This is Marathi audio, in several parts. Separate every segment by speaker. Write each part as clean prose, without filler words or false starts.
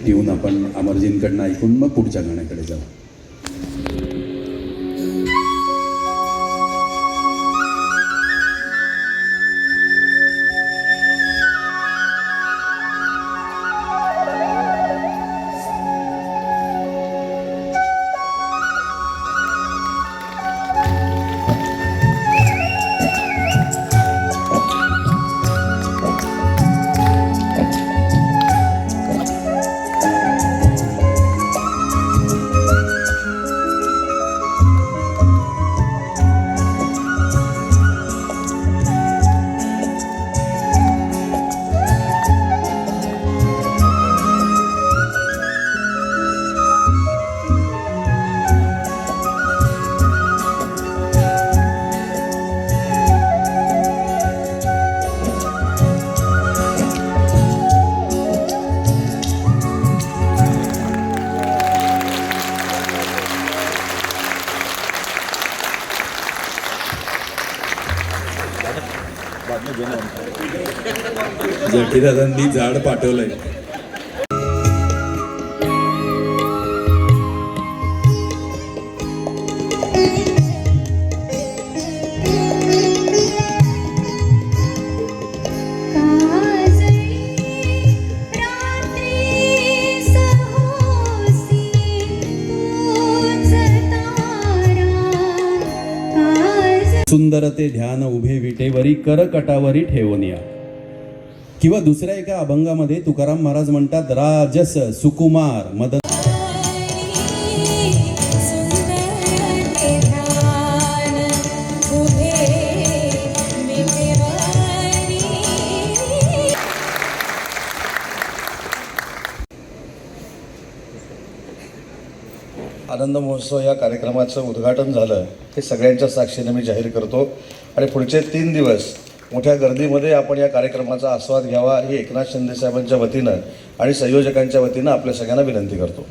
Speaker 1: ट्यून आपण अमरजींकडनं ऐकून मग पुढच्या गाण्याकडे जाऊ. जटीदादांनी झाड पाठवलंय. सुंदर ते ध्यान उभे विटेवरी करकटावरी ठेवूनिया. किंवा दुसऱ्या एका अभंगामध्ये तुकाराम महाराज म्हणतात, राजस सुकुमार मदन.
Speaker 2: आनंद महोत्सव या कार्यक्रमाचं उद्घाटन झालं हे सगळ्यांच्या साक्षीने मी जाहीर करतो आणि पुढचे 3 दिवस मोठ्या गर्दीमध्ये आपण या कार्यक्रमाचा आस्वाद घ्यावा ही एकनाथ शिंदे साहेबांच्या वतीनं आणि संयोजकांच्या वतीनं आपल्या सगळ्यांना विनंती करतो.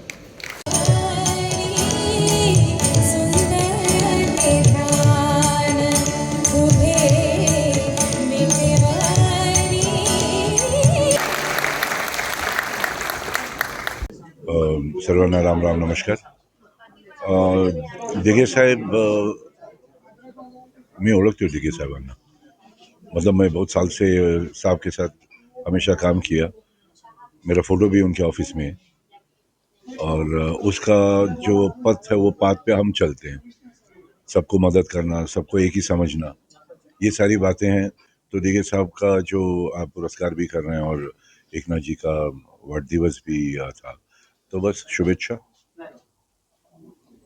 Speaker 3: सर्वांना राम राम नमस्कार. दिघे साहब, मैं ओळखती हूँ दिघे साहबांना. मतलब मैं बहुत साल से साहब के साथ हमेशा काम किया. मेरा फ़ोटो भी उनके ऑफिस में है और उसका जो पथ है वो पाथ पे हम चलते हैं. सबको मदद करना, सबको एक ही समझना, ये सारी बातें हैं. तो दिघे साहब का जो आप पुरस्कार भी कर रहे हैं और एकनाथ जी का वर्ध दिवस भी था, तो बस शुभेच्छा.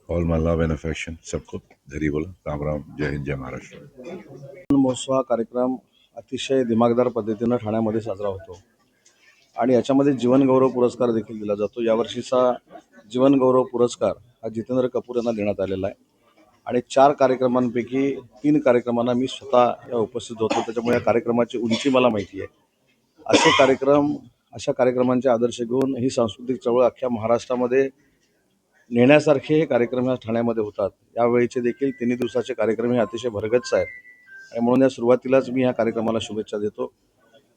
Speaker 3: ऑल माय लव एंड अफेक्शन. सबको धरी बोला. राम राम. जय हिंद, जय महाराष्ट्र.
Speaker 2: महोत्सव हा कार्यक्रम अतिशय दिमागदार पद्धतीनं ठाण्यामध्ये साजरा होतो आणि याच्यामध्ये जीवनगौरव पुरस्कार देखील दिला जातो. यावर्षीचा जीवनगौरव पुरस्कार हा जितेंद्र कपूर यांना देण्यात आलेला आहे आणि 4 कार्यक्रमांपैकी 3 कार्यक्रमांना मी स्वतः या उपस्थित होतो. त्याच्यामुळे या कार्यक्रमाची उंची मला माहिती आहे. अशा कार्यक्रमांचे आदर्श घेऊन ही सांस्कृतिक चळवळ अख्ख्या महाराष्ट्रामध्ये नेण्यासारखे हे कार्यक्रम ह्या ठाण्यामध्ये होतात. यावेळीचे देखील 3 दिवसाचे कार्यक्रम हे अतिशय भरगच्च आहेत आणि म्हणून या सुरुवातीलाच मी ह्या कार्यक्रमाला शुभेच्छा देतो.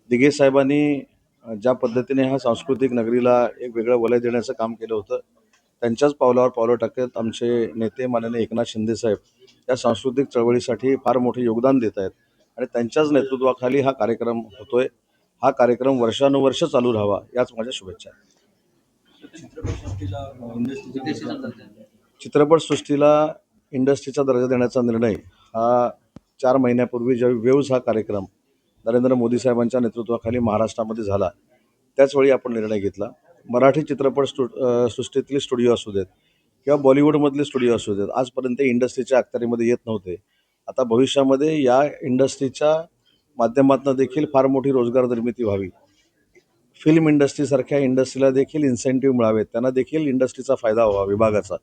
Speaker 2: दिघे साहेबांनी ज्या पद्धतीने ह्या सांस्कृतिक नगरीला एक वेगळं वलय देण्याचं काम केलं होतं, त्यांच्याच पावलावर पावलं टाकत आमचे नेते माननीय एकनाथ शिंदे साहेब या सांस्कृतिक चळवळीसाठी फार मोठे योगदान देत आहेत आणि त्यांच्याच नेतृत्वाखाली हा कार्यक्रम होतोय. हा कार्यक्रम वर्षानुवर्ष चालू राहावा याच माझ्या शुभेच्छा आहेत. चित्रपटसृष्टीला इंडस्ट्रीचा दर्जा देण्याचा निर्णय हा 4 महिन्यापूर्वी ज्यावेळी वेव्ज हा कार्यक्रम नरेंद्र मोदी साहेबांच्या नेतृत्वाखाली महाराष्ट्रामध्ये झाला, त्याचवेळी आपण निर्णय घेतला. मराठी चित्रपट सृष्टीतले स्टुडिओ असू देत किंवा बॉलिवूडमधले स्टुडिओ असू देत, आजपर्यंत इंडस्ट्रीच्या अखत्यारीमध्ये येत नव्हते. आता भविष्यामध्ये या इंडस्ट्रीच्या माध्यमातून देखील फार मोठी रोजगार निर्मिती व्हावी. फिल्म इंडस्ट्रीसारख्या इंडस्ट्रीला देखील इन्सेंटिव्ह मिळावेत, त्यांना देखील इंडस्ट्रीचा फायदा व्हावा विभागाचा,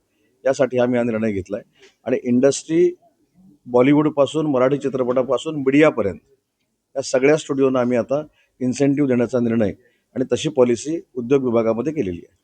Speaker 2: यासाठी आम्ही हा निर्णय घेतला आहे. आणि इंडस्ट्री बॉलिवूडपासून मराठी चित्रपटापासून मीडियापर्यंत या सगळ्या स्टुडिओना आम्ही आता इन्सेंटिव्ह देण्याचा निर्णय आणि तशी पॉलिसी उद्योग विभागामध्ये केलेली आहे.